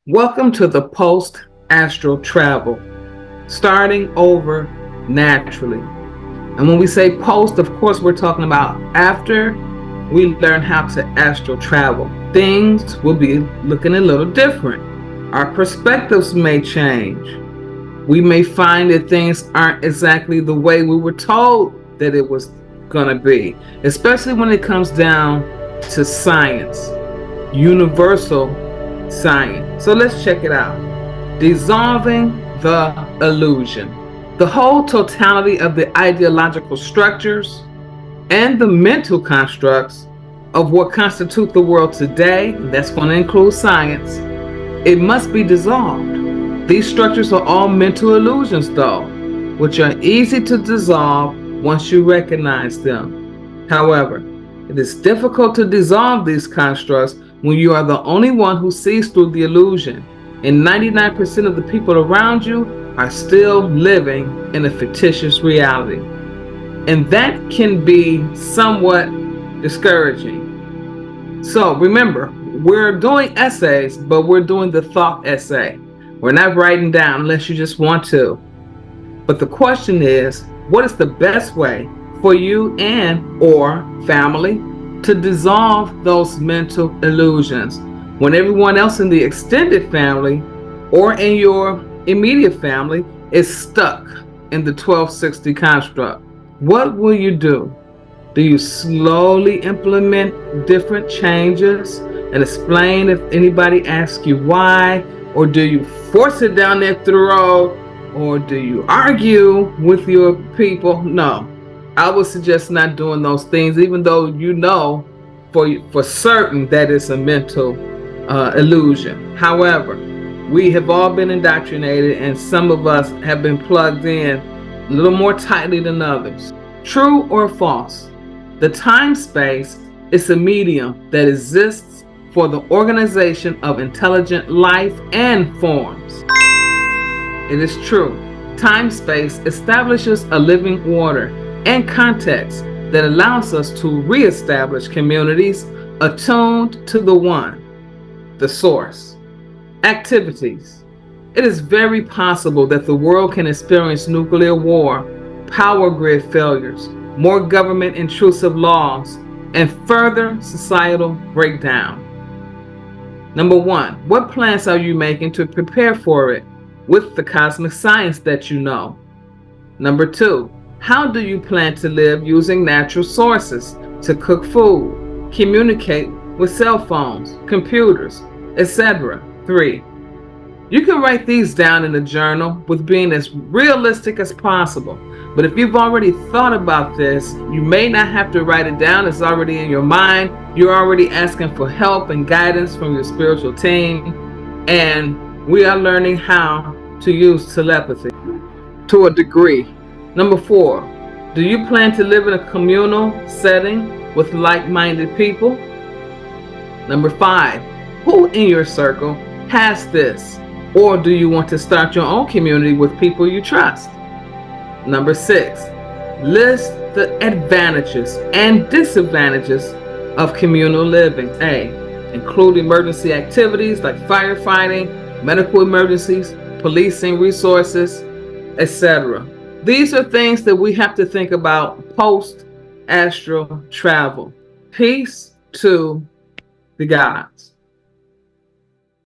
Welcome to the Post Astral Travel, starting over naturally. And when we say post, of course, we're talking about after we learn how to astral travel. Things will be looking a little different. Our perspectives may change. We may find that things aren't exactly the way we were told that it was going to be, especially when it comes down to science, universal science. So let's check it out. Dissolving the illusion. The whole totality of the ideological structures and the mental constructs of what constitute the world today, that's going to include science, it must be dissolved. These structures are all mental illusions, though, which are easy to dissolve once you recognize them. However, it is difficult to dissolve these constructs when you are the only one who sees through the illusion, and 99% of the people around you are still living in a fictitious reality. And that can be somewhat discouraging. So remember, we're doing essays, but we're doing the thought essay. We're not writing down unless you just want to. But the question is, what is the best way for you and or family to dissolve those mental illusions when everyone else in the extended family or in your immediate family is stuck in the 1260 construct? What will you do? Do you slowly implement different changes and explain if anybody asks you why? Or do you force it down their throat? Or do you argue with your people? No. I would suggest not doing those things, even though you know for certain that it's a mental illusion. However, we have all been indoctrinated, and some of us have been plugged in a little more tightly than others. True or false? The time-space is a medium that exists for the organization of intelligent life and forms. It is true. Time-space establishes a living order and context that allows us to reestablish communities attuned to the One, the Source. Activities. It is very possible that the world can experience nuclear war, power grid failures, more government intrusive laws, and further societal breakdown. Number one, what plans are you making to prepare for it with the cosmic science that you know? Number two, how do you plan to live using natural sources to cook food, communicate with cell phones, computers, etc.? 3. You can write these down in a journal with being as realistic as possible. But if you've already thought about this, you may not have to write it down. It's already in your mind. You're already asking for help and guidance from your spiritual team. And we are learning how to use telepathy to a degree. Number 4, do you plan to live in a communal setting with like-minded people? Number 5, who in your circle has this? Or do you want to start your own community with people you trust? Number 6, list the advantages and disadvantages of communal living. A, include emergency activities like firefighting, medical emergencies, policing resources, etc. These are things that we have to think about post astral travel. Peace to the gods.